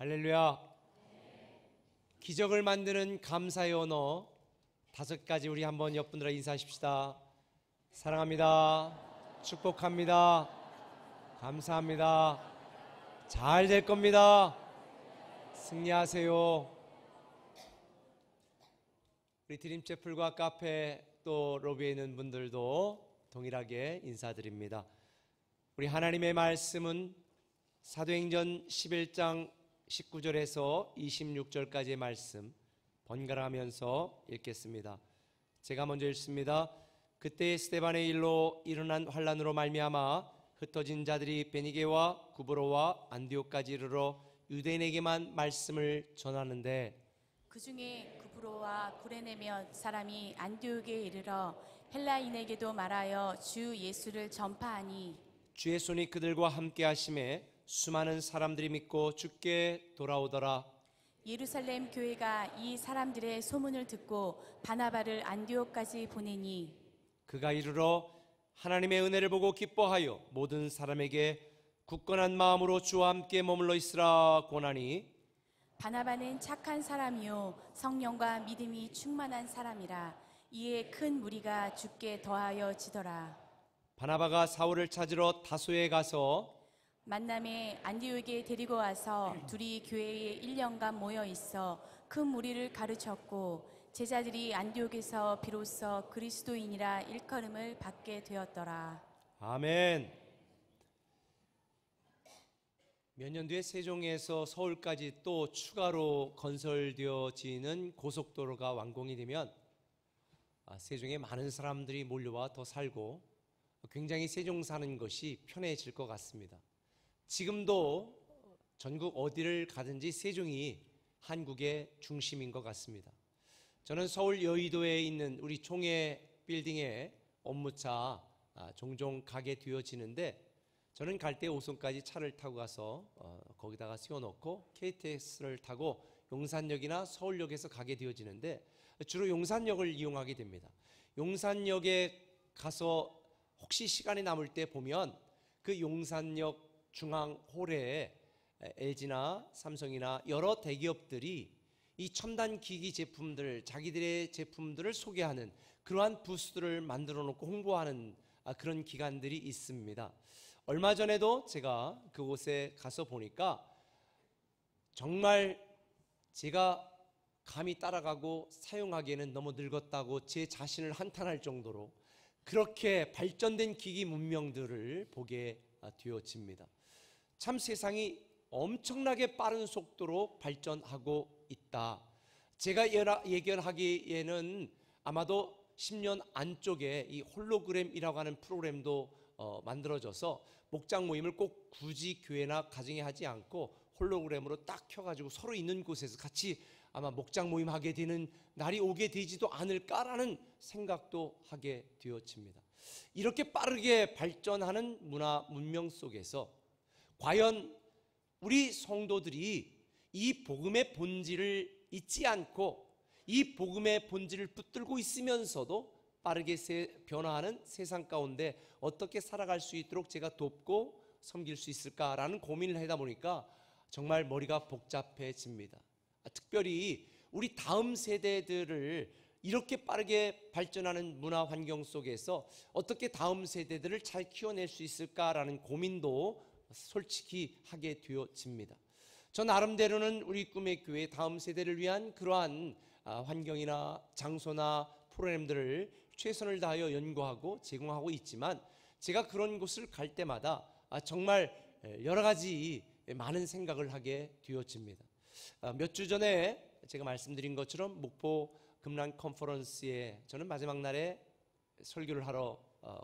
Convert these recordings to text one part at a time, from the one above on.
할렐루야. 기적을 만드는 감사의 언어 5가지 우리 한번 옆분들과 인사하십시다. 사랑합니다. 축복합니다. 감사합니다. 잘 될 겁니다. 승리하세요. 우리 드림채플과 카페 또 로비에 있는 분들도 동일하게 인사드립니다. 우리 하나님의 말씀은 사도행전 11장 19절에서 26절까지의 말씀 번갈아 가면서 읽겠습니다. 제가 먼저 읽습니다. 그때 스데반의 일로 일어난 환란으로 말미암아 흩어진 자들이 베니게와 구브로와 안디옥까지 이르러 유대인에게만 말씀을 전하는데 그 중에 구브로와 구레네 몇 사람이 안디옥에 이르러 헬라인에게도 말하여 주 예수를 전파하니 주의 손이 그들과 함께 하심에 수많은 사람들이 믿고 주께 돌아오더라. 예루살렘 교회가 이 사람들의 소문을 듣고 바나바를 안디옥까지 보내니 그가 이르러 하나님의 은혜를 보고 기뻐하여 모든 사람에게 굳건한 마음으로 주와 함께 머물러 있으라 권하니 바나바는 착한 사람이요 성령과 믿음이 충만한 사람이라 이에 큰 무리가 주께 더하여 지더라. 바나바가 사울을 찾으러 다소에 가서 만남에 안디옥에 데리고 와서 둘이 교회에 1년간 모여 있어 큰 무리를 가르쳤고 제자들이 안디옥에서 비로소 그리스도인이라 일컬음을 받게 되었더라. 아멘. 몇 년 뒤에 세종에서 서울까지 또 추가로 건설되어지는 고속도로가 완공이 되면 세종에 많은 사람들이 몰려와 더 살고 굉장히 세종 사는 것이 편해질 것 같습니다. 지금도 전국 어디를 가든지 세종이 한국의 중심인 것 같습니다. 저는 서울 여의도에 있는 우리 총회 빌딩에 업무차 종종 가게 되어지는데 저는 갈 때 5손까지 차를 타고 가서 거기다가 세워놓고 KTX를 타고 용산역이나 서울역에서 가게 되어지는데 주로 용산역을 이용하게 됩니다. 용산역에 가서 혹시 시간이 남을 때 보면 그 용산역 중앙홀에 LG나 삼성이나 여러 대기업들이 이 첨단 기기 제품들, 자기들의 제품들을 소개하는 그러한 부스들을 만들어 놓고 홍보하는 그런 기관들이 있습니다. 얼마 전에도 제가 그곳에 가서 보니까 정말 제가 감히 따라가고 사용하기에는 너무 늙었다고 제 자신을 한탄할 정도로 그렇게 발전된 기기 문명들을 보게 되어집니다. 참 세상이 엄청나게 빠른 속도로 발전하고 있다. 제가 예견하기에는 아마도 10년 안쪽에 이 홀로그램이라고 하는 프로그램도 만들어져서 목장 모임을 꼭 굳이 교회나 가정에 하지 않고 홀로그램으로 딱 켜가지고 서로 있는 곳에서 같이 아마 목장 모임 하게 되는 날이 오게 되지도 않을까라는 생각도 하게 되어집니다. 이렇게 빠르게 발전하는 문화 문명 속에서 과연 우리 성도들이 이 복음의 본질을 잊지 않고 이 복음의 본질을 붙들고 있으면서도 빠르게 변화하는 세상 가운데 어떻게 살아갈 수 있도록 제가 돕고 섬길 수 있을까라는 고민을 하다 보니까 정말 머리가 복잡해집니다. 특별히 우리 다음 세대들을 이렇게 빠르게 발전하는 문화 환경 속에서 어떻게 다음 세대들을 잘 키워낼 수 있을까라는 고민도 솔직히 하게 되어집니다. 저 나름대로는 우리 꿈의 교회 다음 세대를 위한 그러한 환경이나 장소나 프로그램들을 최선을 다하여 연구하고 제공하고 있지만 제가 그런 곳을 갈 때마다 정말 여러 가지 많은 생각을 하게 되어집니다. 몇 주 전에 제가 말씀드린 것처럼 목포 금란 컨퍼런스에 저는 마지막 날에 설교를 하러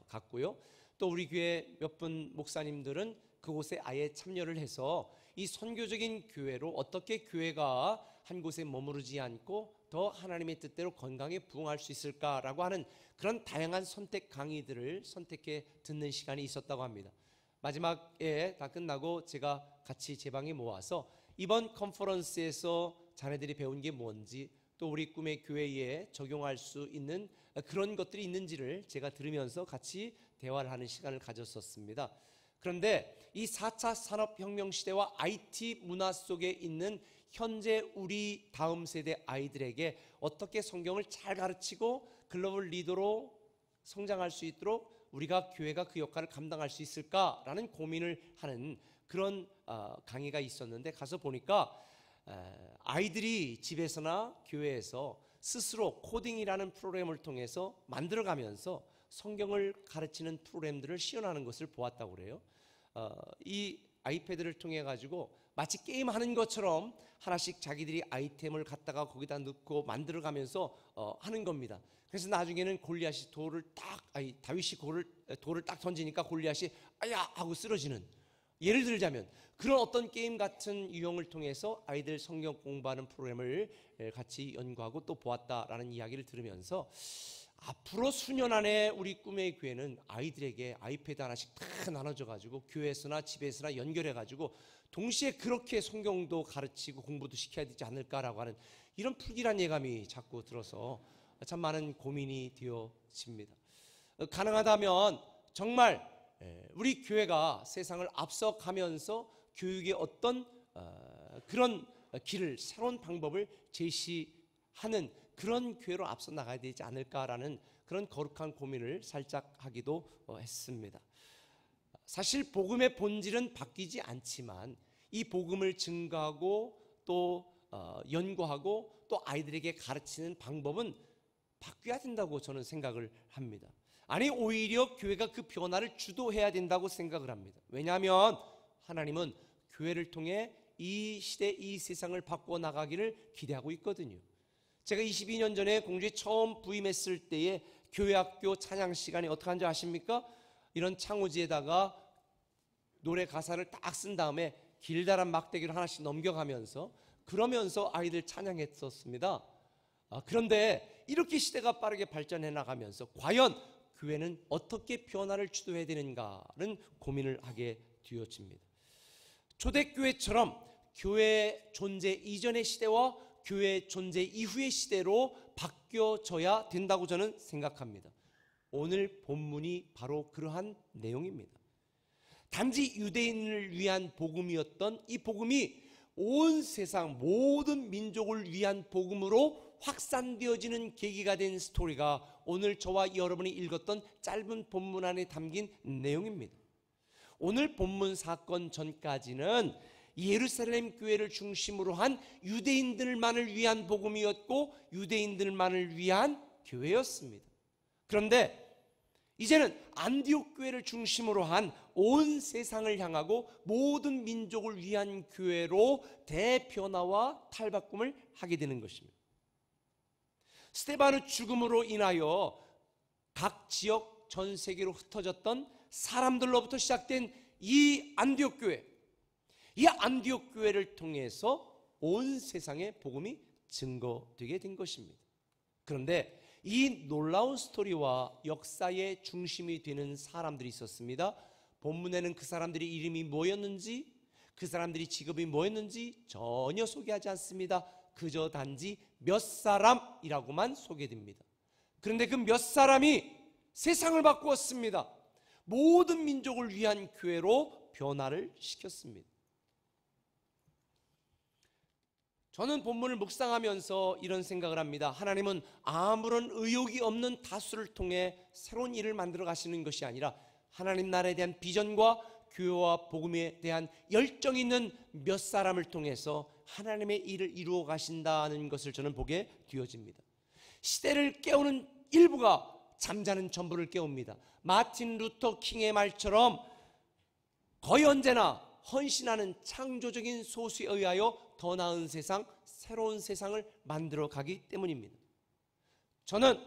갔고요. 또 우리 교회 몇 분 목사님들은 그곳에 아예 참여를 해서 이 선교적인 교회로 어떻게 교회가 한 곳에 머무르지 않고 더 하나님의 뜻대로 건강에 부응할 수 있을까라고 하는 그런 다양한 선택 강의들을 선택해 듣는 시간이 있었다고 합니다. 마지막에 다 끝나고 제가 같이 제 방에 모아서 이번 컨퍼런스에서 자네들이 배운 게 뭔지 또 우리 꿈의 교회에 적용할 수 있는 그런 것들이 있는지를 제가 들으면서 같이 대화를 하는 시간을 가졌었습니다. 그런데 이 4차 산업혁명 시대와 IT 문화 속에 있는 현재 우리 다음 세대 아이들에게 어떻게 성경을 잘 가르치고 글로벌 리더로 성장할 수 있도록 우리가 교회가 그 역할을 감당할 수 있을까라는 고민을 하는 그런 강의가 있었는데, 가서 보니까 아이들이 집에서나 교회에서 스스로 코딩이라는 프로그램을 통해서 만들어가면서 성경을 가르치는 프로그램들을 시연하는 것을 보았다고 그래요. 이 아이패드를 통해 가지고 마치 게임하는 것처럼 하나씩 자기들이 아이템을 갖다가 거기다 넣고 만들어가면서 하는 겁니다. 그래서 나중에는 골리앗이 다윗이 돌을 딱 던지니까 골리앗이 아야 하고 쓰러지는, 예를 들자면 그런 어떤 게임 같은 유형을 통해서 아이들 성경 공부하는 프로그램을 같이 연구하고 또 보았다라는 이야기를 들으면서, 앞으로 수년 안에 우리 꿈의 교회는 아이들에게 아이패드 하나씩 다 나눠져 가지고 교회에서나 집에서나 연결해 가지고 동시에 그렇게 성경도 가르치고 공부도 시켜야 되지 않을까라고 하는 이런 불길한 예감이 자꾸 들어서 참 많은 고민이 되어집니다. 가능하다면 정말 우리 교회가 세상을 앞서가면서 교육의 어떤 그런 길을, 새로운 방법을 제시하는 그런 교회로 앞서 나가야 되지 않을까라는 그런 거룩한 고민을 살짝 하기도 했습니다. 사실 복음의 본질은 바뀌지 않지만 이 복음을 증거하고 또 연구하고 또 아이들에게 가르치는 방법은 바뀌어야 된다고 저는 생각을 합니다. 아니, 오히려 교회가 그 변화를 주도해야 된다고 생각을 합니다. 왜냐하면 하나님은 교회를 통해 이 시대, 이 세상을 바꿔 나가기를 기대하고 있거든요. 제가 22년 전에 공주에 처음 부임했을 때에 교회학교 찬양 시간에 어떻게 하는지 아십니까? 이런 창호지에다가 노래 가사를 딱 쓴 다음에 길다란 막대기를 하나씩 넘겨가면서 그러면서 아이들 찬양했었습니다. 그런데 이렇게 시대가 빠르게 발전해 나가면서 과연 교회는 어떻게 변화를 주도해야 되는가는 고민을 하게 되어집니다. 초대교회처럼 교회 존재 이전의 시대와 교회 존재 이후의 시대로 바뀌어져야 된다고 저는 생각합니다. 오늘 본문이 바로 그러한 내용입니다. 단지 유대인을 위한 복음이었던 이 복음이 온 세상 모든 민족을 위한 복음으로 확산되어지는 계기가 된 스토리가 오늘 저와 여러분이 읽었던 짧은 본문 안에 담긴 내용입니다. 오늘 본문 사건 전까지는 예루살렘 교회를 중심으로 한 유대인들만을 위한 복음이었고 유대인들만을 위한 교회였습니다. 그런데 이제는 안디옥 교회를 중심으로 한 온 세상을 향하고 모든 민족을 위한 교회로 대변화와 탈바꿈을 하게 되는 것입니다. 스데반의 죽음으로 인하여 각 지역 전 세계로 흩어졌던 사람들로부터 시작된 이 안디옥 교회, 이 안디옥 교회를 통해서 온 세상에 복음이 증거되게 된 것입니다. 그런데 이 놀라운 스토리와 역사의 중심이 되는 사람들이 있었습니다. 본문에는 그 사람들의 이름이 뭐였는지, 그 사람들이 직업이 뭐였는지 전혀 소개하지 않습니다. 그저 단지 몇 사람이라고만 소개됩니다. 그런데 그 몇 사람이 세상을 바꾸었습니다. 모든 민족을 위한 교회로 변화를 시켰습니다. 저는 본문을 묵상하면서 이런 생각을 합니다. 하나님은 아무런 의욕이 없는 다수를 통해 새로운 일을 만들어 가시는 것이 아니라 하나님 나라에 대한 비전과 교회와 복음에 대한 열정 있는 몇 사람을 통해서 하나님의 일을 이루어 가신다는 것을 저는 보게 되어집니다. 시대를 깨우는 일부가 잠자는 전부를 깨웁니다. 마틴 루터 킹의 말처럼 거의 언제나 헌신하는 창조적인 소수에 의하여 더 나은 세상, 새로운 세상을 만들어 가기 때문입니다. 저는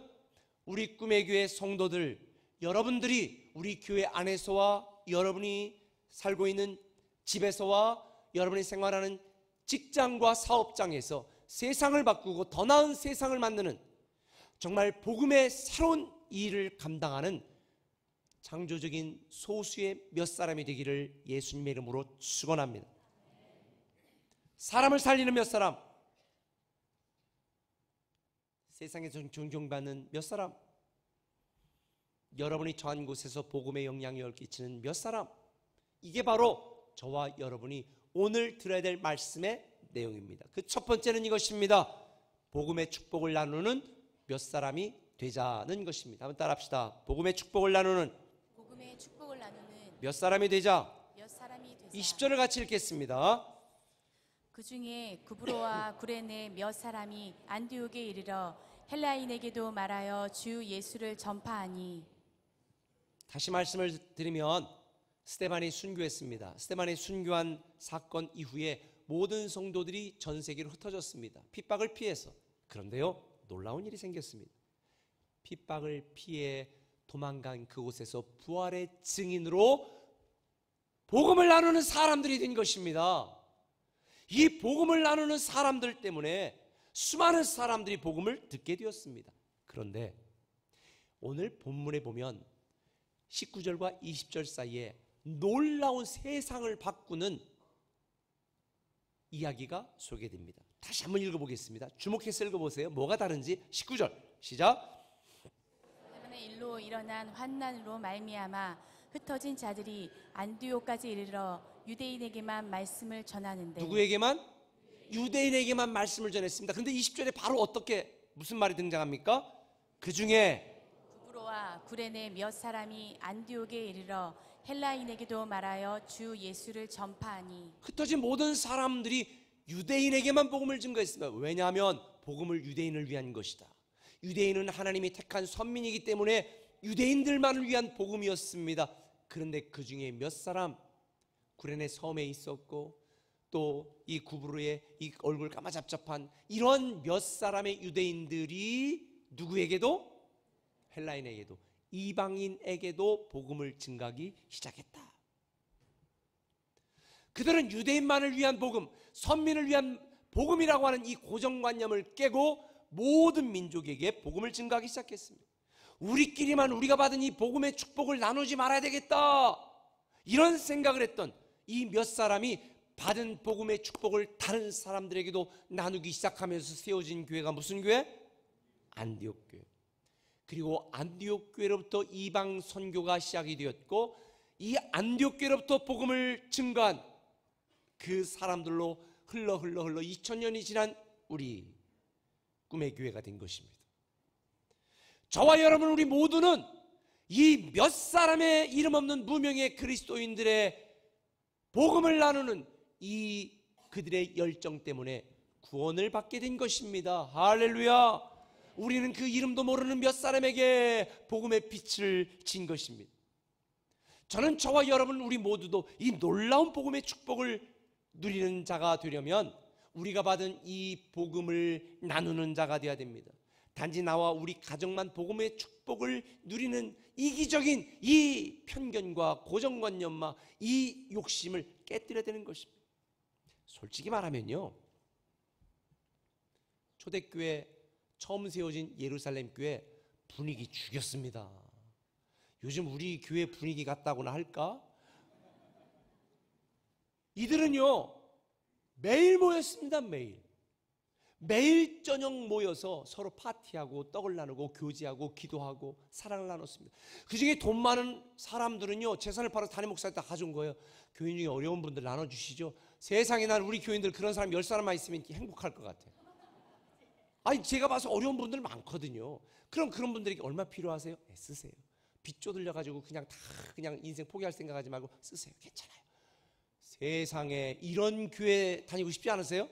우리 꿈의 교회 성도들, 여러분들이 우리 교회 안에서와 여러분이 살고 있는 집에서와 여러분이 생활하는 직장과 사업장에서 세상을 바꾸고 더 나은 세상을 만드는 정말 복음의 새로운 일을 감당하는 창조적인 소수의 몇 사람이 되기를 예수님의 이름으로 축원합니다. 사람을 살리는 몇 사람, 세상에서 존경받는 몇 사람, 여러분이 처한 곳에서 복음의 영향력을 끼치는 몇 사람, 이게 바로 저와 여러분이 오늘 들어야 될 말씀의 내용입니다. 그 첫 번째는 이것입니다. 복음의 축복을 나누는 몇 사람이 되자는 것입니다. 한번 따라합시다. 복음의 축복을 나누는 몇 사람이 되자. 몇 사람이 되자. 20절을 같이 읽겠습니다. 그 중에 구브로와 구레네 몇 사람이 안디옥에 이르러 헬라인에게도 말하여 주 예수를 전파하니. 다시 말씀을 드리면 스데반이 순교했습니다. 스데반이 순교한 사건 이후에 모든 성도들이 전 세계로 흩어졌습니다. 핍박을 피해서. 그런데요, 놀라운 일이 생겼습니다. 핍박을 피해 도망간 그곳에서 부활의 증인으로 복음을 나누는 사람들이 된 것입니다. 이 복음을 나누는 사람들 때문에 수많은 사람들이 복음을 듣게 되었습니다. 그런데 오늘 본문에 보면 19절과 20절 사이에 놀라운 세상을 바꾸는 이야기가 소개됩니다. 다시 한번 읽어보겠습니다. 주목해서 읽어보세요. 뭐가 다른지. 19절 시작. 스데반의 일로 일어난 환난으로 말미암아 흩어진 자들이 안디옥까지 이르러 유대인에게만 말씀을 전하는데. 누구에게만? 유대인에게만 말씀을 전했습니다. 그런데 20절에 바로 어떻게 무슨 말이 등장합니까? 그 중에 구브로와 구레네 몇 사람이 안디옥에 이르러 헬라인에게도 말하여 주 예수를 전파하니. 흩어진 모든 사람들이 유대인에게만 복음을 증거했습니다. 왜냐하면 복음을 유대인을 위한 것이다. 유대인은 하나님이 택한 선민이기 때문에 유대인들만을 위한 복음이었습니다. 그런데 그 중에 몇 사람, 구레네 섬에 있었고 또 이 구브로의 이 얼굴 까마잡잡한 이런 몇 사람의 유대인들이 누구에게도, 헬라인에게도, 이방인에게도 복음을 증가하기 시작했다. 그들은 유대인만을 위한 복음, 선민을 위한 복음이라고 하는 이 고정관념을 깨고 모든 민족에게 복음을 증가하기 시작했습니다. 우리끼리만 우리가 받은 이 복음의 축복을 나누지 말아야 되겠다, 이런 생각을 했던 이 몇 사람이 받은 복음의 축복을 다른 사람들에게도 나누기 시작하면서 세워진 교회가 무슨 교회? 안디옥 교회. 그리고 안디옥 교회로부터 이방 선교가 시작이 되었고 이 안디옥 교회로부터 복음을 증거한 그 사람들로 흘러 2000년이 지난 우리 꿈의 교회가 된 것입니다. 저와 여러분 우리 모두는 이 몇 사람의 이름 없는 무명의 그리스도인들의 복음을 나누는 이 그들의 열정 때문에 구원을 받게 된 것입니다. 할렐루야. 우리는 그 이름도 모르는 몇 사람에게 복음의 빛을 진 것입니다. 저는 저와 여러분 우리 모두도 이 놀라운 복음의 축복을 누리는 자가 되려면 우리가 받은 이 복음을 나누는 자가 되어야 됩니다. 단지 나와 우리 가정만 복음의 축복을 누리는 이기적인 이 편견과 고정관념과 이 욕심을 깨뜨려야 되는 것입니다. 솔직히 말하면요, 초대교회 처음 세워진 예루살렘 교회 분위기 죽였습니다. 요즘 우리 교회 분위기 같다고나 할까? 이들은요 매일 모였습니다. 매일 저녁 모여서 서로 파티하고 떡을 나누고 교제하고 기도하고 사랑을 나눴습니다. 그 중에 돈 많은 사람들은요 재산을 팔아서 담임 목사한테 다 가져온 거예요. 교인 중에 어려운 분들 나눠주시죠. 세상에 난 우리 교인들 그런 사람 10사람만 있으면 행복할 것 같아요. 아니 제가 봐서 어려운 분들 많거든요. 그럼 그런 분들에게 얼마 필요하세요? 쓰세요. 빚 쪼들려가지고 그냥 인생 포기할 생각하지 말고 쓰세요. 괜찮아요. 세상에 이런 교회 다니고 싶지 않으세요?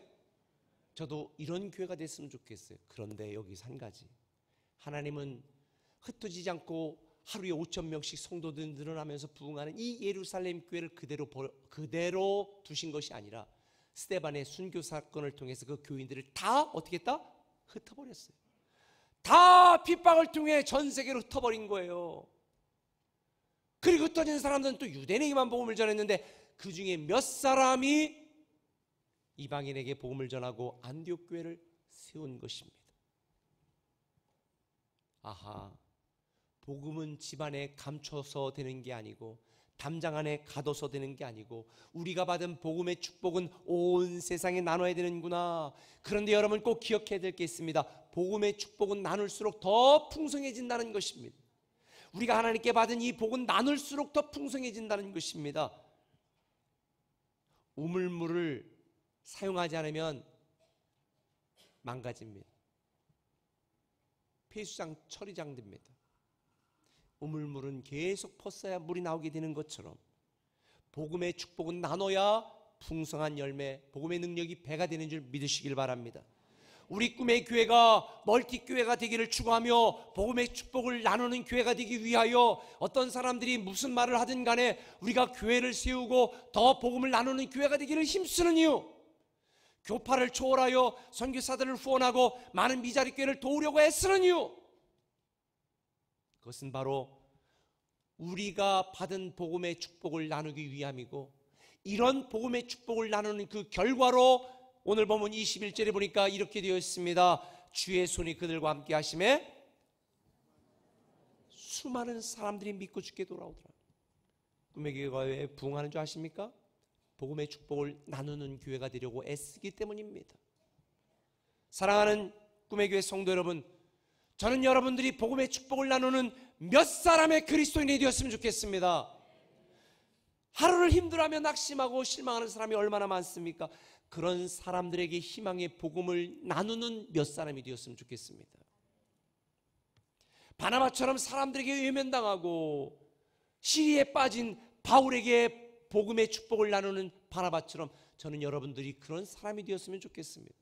저도 이런 교회가 됐으면 좋겠어요. 그런데 여기서 한 가지, 하나님은 흩어지지 않고 하루에 5,000명씩 성도들 늘어나면서 부흥하는 이 예루살렘 교회를 그대로 두신 것이 아니라 스데반의 순교 사건을 통해서 그 교인들을 다 어떻게 했다? 흩어버렸어요. 다 핍박을 통해 전 세계로 흩어버린 거예요. 그리고 흩어진 사람들은 또 유대인에게만 복음을 전했는데 그 중에 몇 사람이 이방인에게 복음을 전하고 안디옥 교회를 세운 것입니다. 아하, 복음은 집안에 감춰서 되는 게 아니고 담장 안에 가둬서 되는 게 아니고 우리가 받은 복음의 축복은 온 세상에 나눠야 되는구나. 그런데 여러분 꼭 기억해야 될 게 있습니다. 복음의 축복은 나눌수록 더 풍성해진다는 것입니다. 우리가 하나님께 받은 이 복은 나눌수록 더 풍성해진다는 것입니다. 우물물을 사용하지 않으면 망가집니다. 폐수장 처리장 됩니다. 우물물은 계속 퍼써야 물이 나오게 되는 것처럼 복음의 축복은 나눠야 풍성한 열매, 복음의 능력이 배가 되는 줄 믿으시길 바랍니다. 우리 꿈의 교회가 멀티교회가 되기를 추구하며 복음의 축복을 나누는 교회가 되기 위하여 어떤 사람들이 무슨 말을 하든 간에 우리가 교회를 세우고 더 복음을 나누는 교회가 되기를 힘쓰는 이유, 교파를 초월하여 선교사들을 후원하고 많은 미자리 교회를 도우려고 애쓰는 이유, 그것은 바로 우리가 받은 복음의 축복을 나누기 위함이고, 이런 복음의 축복을 나누는 그 결과로 오늘 본문 21절에 보니까 이렇게 되어 있습니다. 주의 손이 그들과 함께 하심에 수많은 사람들이 믿고 주께 돌아오더라. 꿈의 교회가 왜 부흥하는 줄 아십니까? 복음의 축복을 나누는 교회가 되려고 애쓰기 때문입니다. 사랑하는 꿈의 교회 성도 여러분, 저는 여러분들이 복음의 축복을 나누는 몇 사람의 그리스도인이 되었으면 좋겠습니다. 하루를 힘들어하며 낙심하고 실망하는 사람이 얼마나 많습니까? 그런 사람들에게 희망의 복음을 나누는 몇 사람이 되었으면 좋겠습니다. 바나바처럼 사람들에게 외면당하고 시리에 빠진 바울에게 복음의 축복을 나누는 바나바처럼 저는 여러분들이 그런 사람이 되었으면 좋겠습니다.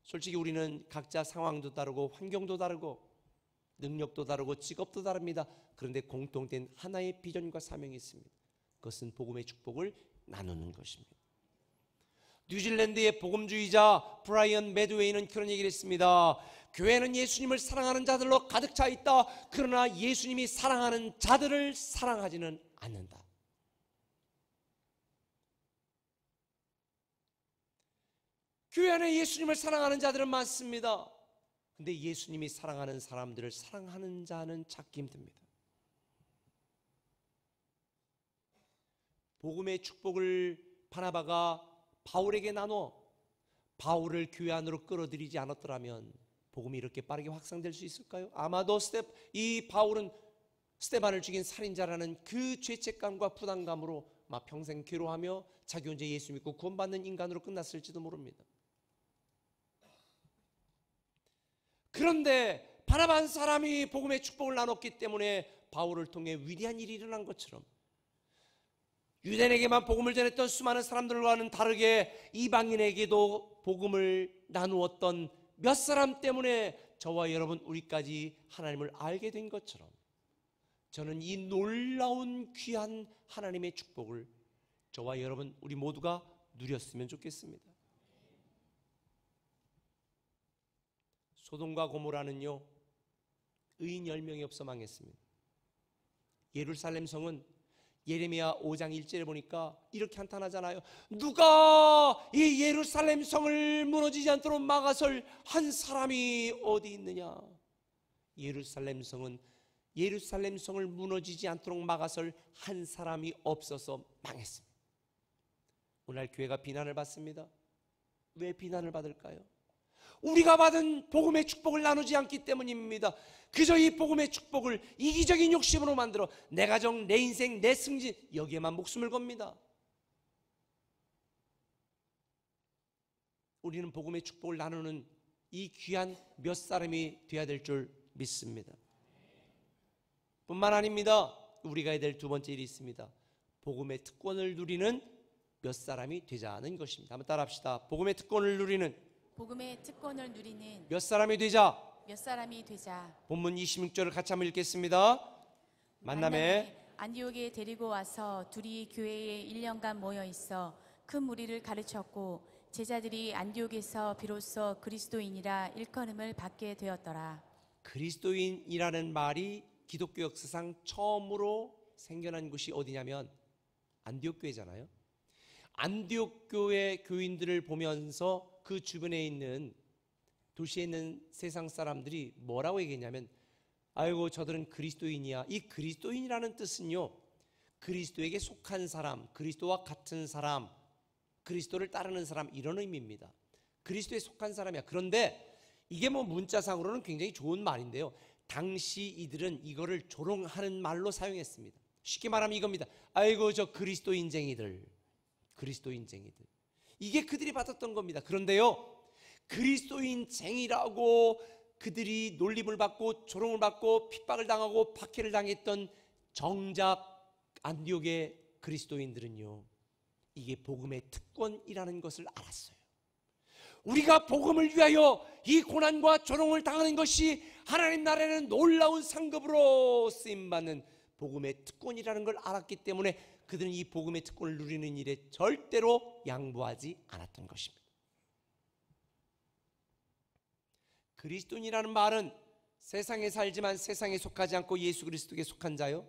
솔직히 우리는 각자 상황도 다르고 환경도 다르고 능력도 다르고 직업도 다릅니다. 그런데 공통된 하나의 비전과 사명이 있습니다. 그것은 복음의 축복을 나누는 것입니다. 뉴질랜드의 복음주의자 브라이언 매드웨이는 그런 얘기를 했습니다. 교회는 예수님을 사랑하는 자들로 가득 차 있다. 그러나 예수님이 사랑하는 자들을 사랑하지는 않는다. 교회 안에 예수님을 사랑하는 자들은 많습니다. 근데 예수님이 사랑하는 사람들을 사랑하는 자는 찾기 힘듭니다. 복음의 축복을 바나바가 바울에게 나눠 바울을 교회 안으로 끌어들이지 않았더라면 복음이 이렇게 빠르게 확산될 수 있을까요? 아마도 이 바울은 스데반을 죽인 살인자라는 그 죄책감과 부담감으로 막 평생 괴로워하며 자기 혼자 예수 믿고 구원받는 인간으로 끝났을지도 모릅니다. 그런데 바나바 한 사람이 복음의 축복을 나눴기 때문에 바울을 통해 위대한 일이 일어난 것처럼 유대인에게만 복음을 전했던 수많은 사람들과는 다르게 이방인에게도 복음을 나누었던 몇 사람 때문에 저와 여러분 우리까지 하나님을 알게 된 것처럼 저는 이 놀라운 귀한 하나님의 축복을 저와 여러분 우리 모두가 누렸으면 좋겠습니다. 소돔과 고모라는요 의인 10명이 없어 망했습니다. 예루살렘 성은 예레미야 5장 1절에 보니까 이렇게 한탄하잖아요. 누가 이 예루살렘 성을 무너지지 않도록 막아설 한 사람이 어디 있느냐. 예루살렘 성을 무너지지 않도록 막아설 한 사람이 없어서 망했습니다. 오늘 교회가 비난을 받습니다. 왜 비난을 받을까요? 우리가 받은 복음의 축복을 나누지 않기 때문입니다. 그저 이 복음의 축복을 이기적인 욕심으로 만들어 내 가정, 내 인생, 내 승진 여기에만 목숨을 겁니다. 우리는 복음의 축복을 나누는 이 귀한 몇 사람이 되어야 될 줄 믿습니다. 뿐만 아닙니다. 우리가 해야 될 두 번째 일이 있습니다. 복음의 특권을 누리는 몇 사람이 되자는 것입니다. 한번 따라합시다. 복음의 특권을 누리는 몇 사람이 되자. 본문 26절을 같이 한번 읽겠습니다. 만남에 안디옥에 데리고 와서 둘이 교회에 1년간 모여 있어 큰 무리를 가르쳤고 제자들이 안디옥에서 비로소 그리스도인이라 일컬음을 받게 되었더라. 그리스도인이라는 말이 기독교 역사상 처음으로 생겨난 곳이 어디냐면 안디옥 교회잖아요. 안디옥 교회 교인들을 보면서 그 주변에 있는 도시에 있는 세상 사람들이 뭐라고 얘기했냐면 아이고 저들은 그리스도인이야. 이 그리스도인이라는 뜻은요 그리스도에게 속한 사람, 그리스도와 같은 사람, 그리스도를 따르는 사람 이런 의미입니다. 그리스도에 속한 사람이야. 그런데 이게 뭐 문자상으로는 굉장히 좋은 말인데요 당시 이들은 이거를 조롱하는 말로 사용했습니다. 쉽게 말하면 이겁니다. 아이고 저 그리스도인쟁이들, 그리스도인쟁이들. 이게 그들이 받았던 겁니다. 그런데요, 그리스도인쟁이라고 그들이 놀림을 받고 조롱을 받고 핍박을 당하고 박해를 당했던 정작 안디옥의 그리스도인들은요, 이게 복음의 특권이라는 것을 알았어요. 우리가 복음을 위하여 이 고난과 조롱을 당하는 것이 하나님 나라에는 놀라운 상급으로 쓰임받는 복음의 특권이라는 걸 알았기 때문에 그들은 이 복음의 특권을 누리는 일에 절대로 양보하지 않았던 것입니다. 그리스도인이라는 말은 세상에 살지만 세상에 속하지 않고 예수 그리스도께 속한 자요,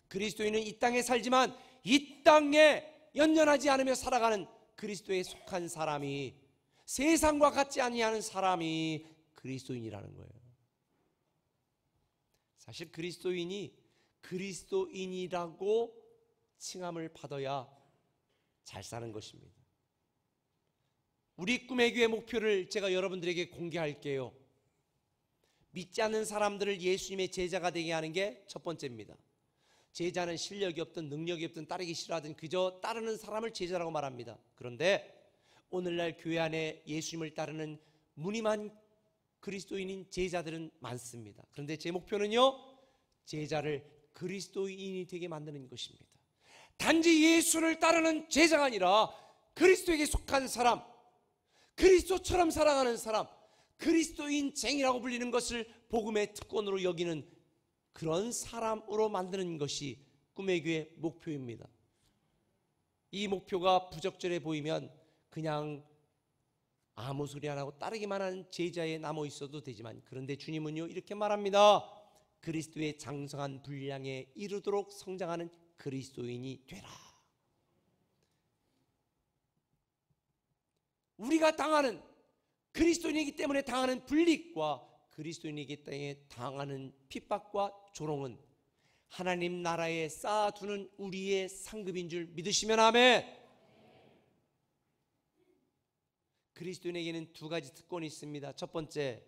그리스도인은 이 땅에 살지만 이 땅에 연연하지 않으며 살아가는 그리스도에 속한 사람이, 세상과 같지 아니하는 사람이 그리스도인이라는 거예요. 사실 그리스도인이 그리스도인이라고 칭함을 받아야 잘 사는 것입니다. 우리 꿈의 교회 목표를 제가 여러분들에게 공개할게요. 믿지 않는 사람들을 예수님의 제자가 되게 하는 게 첫 번째입니다. 제자는 실력이 없든 능력이 없든 따르기 싫어하든 그저 따르는 사람을 제자라고 말합니다. 그런데 오늘날 교회 안에 예수님을 따르는 무늬만 그리스도인인 제자들은 많습니다. 그런데 제 목표는요, 제자를 그리스도인이 되게 만드는 것입니다. 단지 예수를 따르는 제자가 아니라 그리스도에게 속한 사람, 그리스도처럼 살아가는 사람, 그리스도인쟁이라고 불리는 것을 복음의 특권으로 여기는 그런 사람으로 만드는 것이 꿈의 교회 목표입니다. 이 목표가 부적절해 보이면 그냥 아무 소리 안 하고 따르기만 하는 제자에 남아 있어도 되지만, 그런데 주님은요 이렇게 말합니다. 그리스도의 장성한 분량에 이르도록 성장하는 그리스도인이 되라. 우리가 당하는, 그리스도인이기 때문에 당하는 불리과 그리스도인이기 때문에 당하는 핍박과 조롱은 하나님 나라에 쌓아두는 우리의 상급인 줄 믿으시면 아멘. 그리스도인에게는 두 가지 특권이 있습니다. 첫 번째,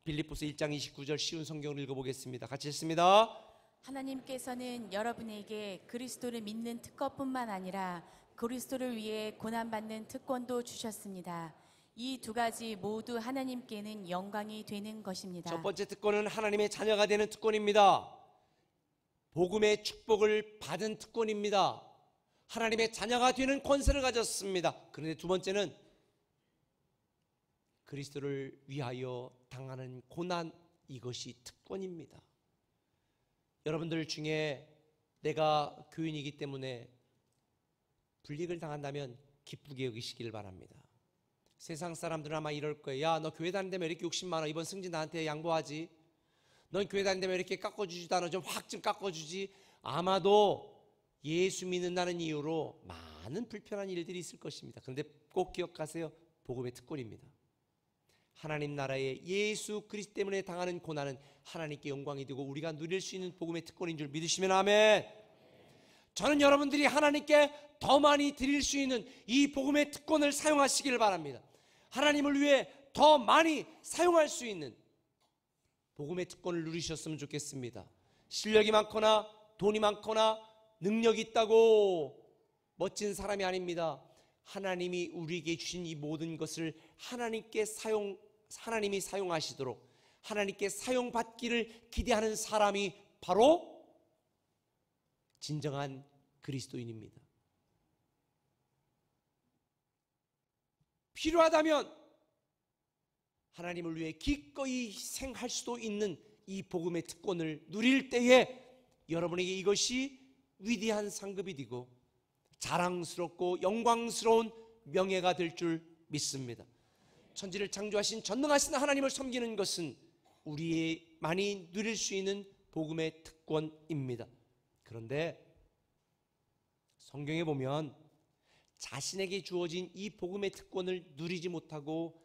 빌립보서 1장 29절 쉬운 성경을 읽어보겠습니다. 같이 읽습니다. 하나님께서는 여러분에게 그리스도를 믿는 특권뿐만 아니라 그리스도를 위해 고난받는 특권도 주셨습니다. 이 두 가지 모두 하나님께는 영광이 되는 것입니다. 첫 번째 특권은 하나님의 자녀가 되는 특권입니다. 복음의 축복을 받은 특권입니다. 하나님의 자녀가 되는 권세를 가졌습니다. 그런데 두 번째는 그리스도를 위하여 당하는 고난, 이것이 특권입니다. 여러분들 중에 내가 교인이기 때문에 불이익을 당한다면 기쁘게 여기시기를 바랍니다. 세상 사람들은 아마 이럴 거예요. 야, 너 교회 다니는데 왜 이렇게 욕심 많아? 이번 승진 나한테 양보하지. 넌 교회 다니는데 왜 이렇게 깎아주지도 않아? 좀 확 좀 깎아주지. 아마도 예수 믿는다는 이유로 많은 불편한 일들이 있을 것입니다. 그런데 꼭 기억하세요. 복음의 특권입니다. 하나님 나라에 예수 그리스도 때문에 당하는 고난은 하나님께 영광이 되고 우리가 누릴 수 있는 복음의 특권인 줄 믿으시면 아멘. 저는 여러분들이 하나님께 더 많이 드릴 수 있는 이 복음의 특권을 사용하시기를 바랍니다. 하나님을 위해 더 많이 사용할 수 있는 복음의 특권을 누리셨으면 좋겠습니다. 실력이 많거나 돈이 많거나 능력이 있다고 멋진 사람이 아닙니다. 하나님이 우리에게 주신 이 모든 것을 하나님이 사용하시도록 하나님께 사용받기를 기대하는 사람이 바로 진정한 그리스도인입니다. 필요하다면 하나님을 위해 기꺼이 희생할 수도 있는 이 복음의 특권을 누릴 때에 여러분에게 이것이 위대한 상급이 되고 자랑스럽고 영광스러운 명예가 될 줄 믿습니다. 천지를 창조하신 전능하신 하나님을 섬기는 것은 우리의 많이 누릴 수 있는 복음의 특권입니다. 그런데 성경에 보면 자신에게 주어진 이 복음의 특권을 누리지 못하고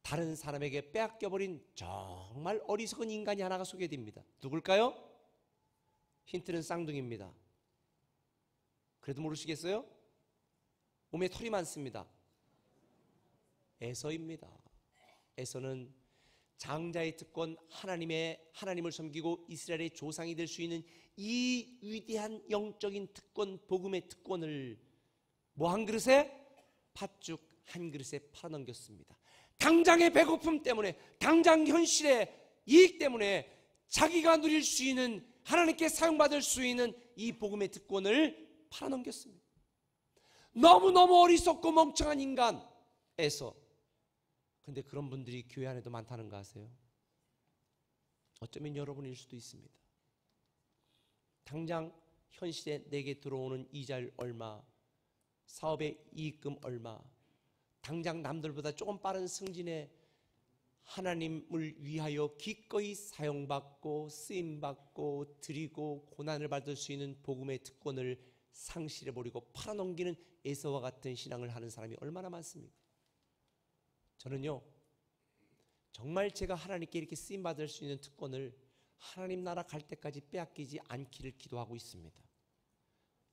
다른 사람에게 빼앗겨버린 정말 어리석은 인간이 하나가 소개됩니다. 누굴까요? 힌트는 쌍둥이입니다. 그래도 모르시겠어요? 몸에 털이 많습니다. 에서입니다. 에서는 장자의 특권, 하나님을 섬기고 이스라엘의 조상이 될 수 있는 이 위대한 영적인 특권, 복음의 특권을 뭐 한 그릇에? 팥죽 한 그릇에 팔아넘겼습니다. 당장의 배고픔 때문에, 당장 현실의 이익 때문에 자기가 누릴 수 있는, 하나님께 사용받을 수 있는 이 복음의 특권을 팔아넘겼습니다. 너무너무 어리석고 멍청한 인간에서. 근데 그런 분들이 교회 안에도 많다는 거 아세요? 어쩌면 여러분일 수도 있습니다. 당장 현실에 내게 들어오는 이자율 얼마, 사업의 이익금 얼마, 당장 남들보다 조금 빠른 승진에 하나님을 위하여 기꺼이 사용받고 쓰임받고 드리고 고난을 받을 수 있는 복음의 특권을 상실해버리고 팔아넘기는 에서와 같은 신앙을 하는 사람이 얼마나 많습니까? 저는요, 정말 제가 하나님께 이렇게 쓰임받을 수 있는 특권을 하나님 나라 갈 때까지 빼앗기지 않기를 기도하고 있습니다.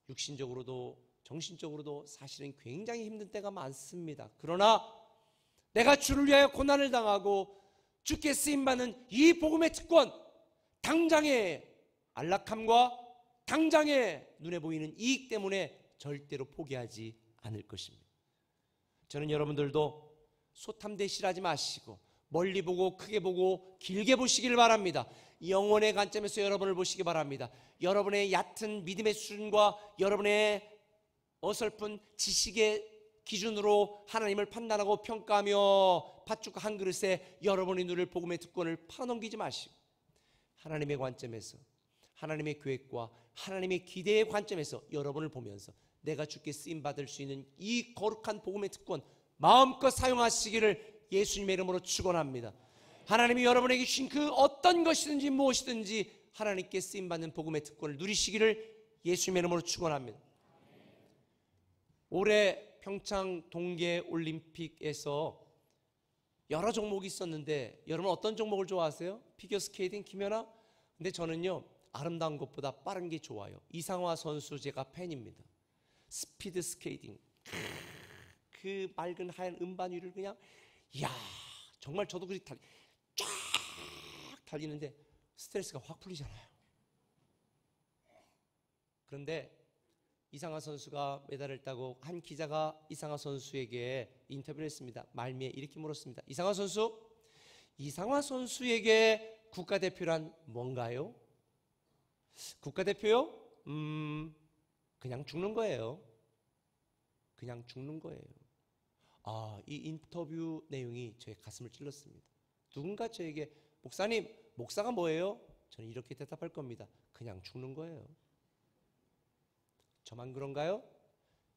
육신적으로도 정신적으로도 사실은 굉장히 힘든 때가 많습니다. 그러나 내가 주를 위하여 고난을 당하고 주께 쓰임받는 이 복음의 특권, 당장의 안락함과 당장의 눈에 보이는 이익 때문에 절대로 포기하지 않을 것입니다. 저는 여러분들도 소탐대실하지 마시고 멀리 보고 크게 보고 길게 보시기를 바랍니다. 영혼의 관점에서 여러분을 보시기 바랍니다. 여러분의 얕은 믿음의 수준과 여러분의 어설픈 지식의 기준으로 하나님을 판단하고 평가하며 팥죽 한 그릇에 여러분의 눈을 복음의 특권을 팔아넘기지 마시고 하나님의 관점에서, 하나님의 계획과 하나님의 기대의 관점에서 여러분을 보면서 내가 주께 쓰임받을 수 있는 이 거룩한 복음의 특권 마음껏 사용하시기를 예수님의 이름으로 축원합니다. 하나님이 여러분에게 주신 그 어떤 것이든지 무엇이든지 하나님께 쓰임받는 복음의 특권을 누리시기를 예수님의 이름으로 축원합니다. 올해 평창 동계올림픽에서 여러 종목이 있었는데 여러분 어떤 종목을 좋아하세요? 피겨스케이팅, 김연아? 근데 저는요, 아름다운 것보다 빠른 게 좋아요. 이상화 선수 제가 팬입니다. 스피드 스케이팅, 그 맑은 하얀 음반 위를 그냥, 이야, 정말 저도 그렇게 쫙 달리는데 스트레스가 확 풀리잖아요. 그런데 이상화 선수가 메달을 따고 한 기자가 이상화 선수에게 인터뷰를 했습니다. 말미에 이렇게 물었습니다. 이상화 선수에게 국가대표란 뭔가요? 국가대표요? 그냥 죽는 거예요. 그냥 죽는 거예요. 이 인터뷰 내용이 저의 가슴을 찔렀습니다. 누군가 저에게 목사님, 목사가 뭐예요? 저는 이렇게 대답할 겁니다. 그냥 죽는 거예요. 저만 그런가요?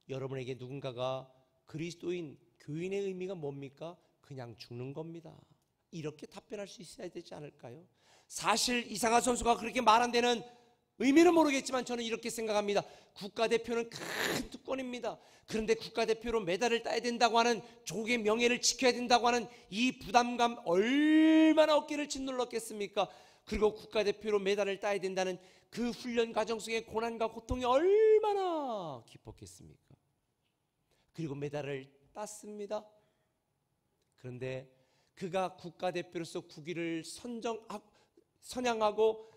여러분에게 누군가가 그리스도인, 교인의 의미가 뭡니까? 그냥 죽는 겁니다. 이렇게 답변할 수 있어야 되지 않을까요? 사실 이상화 선수가 그렇게 말한 데는 의미는 모르겠지만 저는 이렇게 생각합니다. 국가대표는 큰 특권입니다. 그런데 국가대표로 메달을 따야 된다고 하는, 조국의 명예를 지켜야 된다고 하는 이 부담감 얼마나 어깨를 짓눌렀겠습니까? 그리고 국가대표로 메달을 따야 된다는 그 훈련 과정 속의 고난과 고통이 얼마나 깊었겠습니까? 그리고 메달을 땄습니다. 그런데 그가 국가대표로서 국위를 선양하고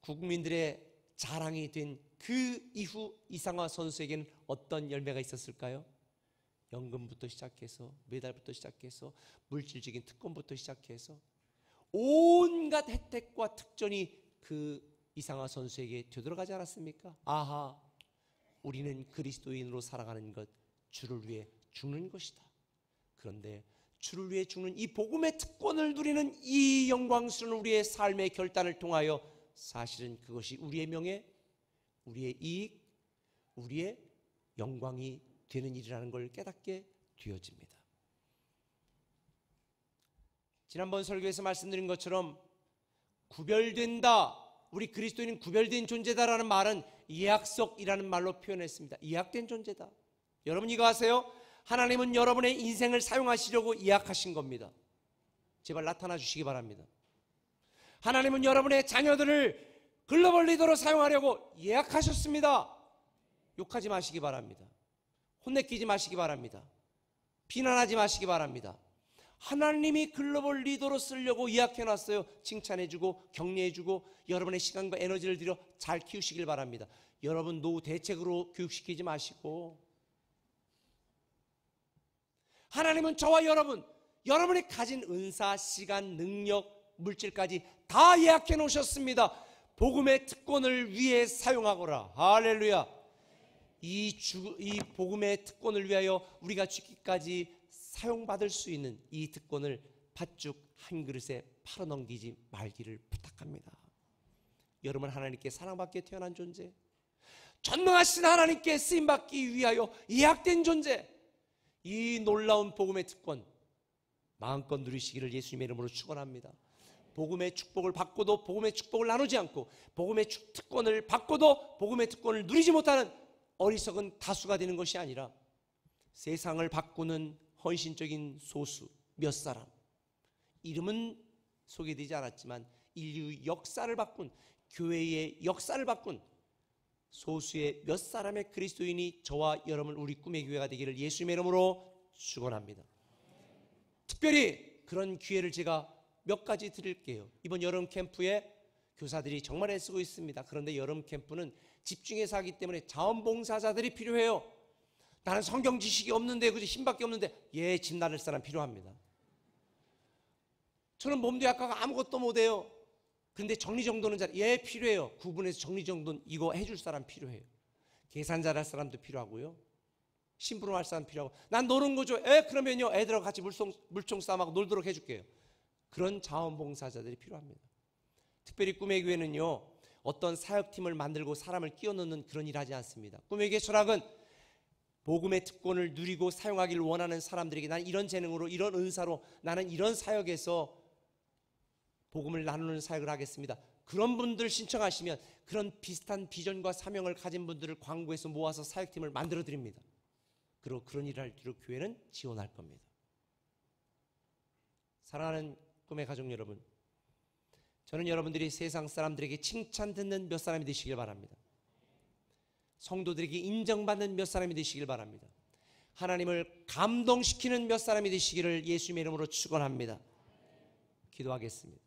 국민들의 자랑이 된 그 이후 이상화 선수에게는 어떤 열매가 있었을까요? 연금부터 시작해서 메달부터 시작해서 물질적인 특권부터 시작해서 온갖 혜택과 특전이 그 이상화 선수에게 되돌아가지 않았습니까? 아하, 우리는 그리스도인으로 살아가는 것, 주를 위해 죽는 것이다. 그런데 주를 위해 죽는 이 복음의 특권을 누리는 이 영광스러운 우리의 삶의 결단을 통하여 사실은 그것이 우리의 명예, 우리의 이익, 우리의 영광이 되는 일이라는 걸 깨닫게 되어집니다. 지난번 설교에서 말씀드린 것처럼 구별된다, 우리 그리스도인은 구별된 존재다라는 말은 예약석이라는 말로 표현했습니다. 예약된 존재다. 여러분 이거 아세요? 하나님은 여러분의 인생을 사용하시려고 예약하신 겁니다. 제발 나타나 주시기 바랍니다. 하나님은 여러분의 자녀들을 글로벌 리더로 사용하려고 예약하셨습니다. 욕하지 마시기 바랍니다. 혼내키지 마시기 바랍니다. 비난하지 마시기 바랍니다. 하나님이 글로벌 리더로 쓰려고 예약해놨어요. 칭찬해주고 격려해주고 여러분의 시간과 에너지를 들여 잘 키우시길 바랍니다. 여러분 노후 대책으로 교육시키지 마시고 하나님은 저와 여러분이 가진 은사, 시간, 능력, 물질까지 다 예약해 놓으셨습니다. 복음의 특권을 위해 사용하거라. 할렐루야. 이 복음의 특권을 위하여 우리가 죽기까지 사용받을 수 있는 이 특권을 팥죽 한 그릇에 팔아넘기지 말기를 부탁합니다. 여러분, 하나님께 사랑받게 태어난 존재, 전능하신 하나님께 쓰임받기 위하여 예약된 존재, 이 놀라운 복음의 특권 마음껏 누리시기를 예수님의 이름으로 축원합니다. 복음의 축복을 받고도 복음의 축복을 나누지 않고, 복음의 특권을 받고도 복음의 특권을 누리지 못하는 어리석은 다수가 되는 것이 아니라, 세상을 바꾸는 헌신적인 소수 몇 사람, 이름은 소개되지 않았지만 인류 역사를 바꾼, 교회의 역사를 바꾼 소수의 몇 사람의 그리스도인이 저와 여러분, 우리 꿈의 교회가 되기를 예수님의 이름으로 축원합니다. 특별히 그런 기회를 제가 몇 가지 드릴게요. 이번 여름 캠프에 교사들이 정말 애쓰고 있습니다. 그런데 여름 캠프는 집중해서 하기 때문에 자원봉사자들이 필요해요. 나는 성경 지식이 없는데, 그저 힘밖에 없는데, 예, 집 나를 사람 필요합니다. 저는 몸도 약하고 아무것도 못해요. 그런데 정리정돈은 예, 필요해요. 구분해서 정리정돈 이거 해줄 사람 필요해요. 계산 잘할 사람도 필요하고요, 심부름할 사람 필요하고. 난 노는 거죠. 그러면요, 애들하고 같이 물총 싸움하고 놀도록 해줄게요. 그런 자원봉사자들이 필요합니다. 특별히 꿈의 교회는요, 어떤 사역팀을 만들고 사람을 끼워넣는 그런 일 하지 않습니다. 꿈의 교회 철학은 복음의 특권을 누리고 사용하기를 원하는 사람들에게, 나는 이런 재능으로, 이런 은사로, 나는 이런 사역에서 복음을 나누는 사역을 하겠습니다. 그런 분들 신청하시면 그런 비슷한 비전과 사명을 가진 분들을 광고해서 모아서 사역팀을 만들어 드립니다. 그리고 그런 일을 할수록 교회는 지원할 겁니다. 사랑하는 꿈의 가족 여러분, 저는 여러분들이 세상 사람들에게 칭찬 듣는 몇 사람이 되시길 바랍니다. 성도들에게 인정받는 몇 사람이 되시길 바랍니다. 하나님을 감동시키는 몇 사람이 되시기를 예수님의 이름으로 축원합니다. 기도하겠습니다.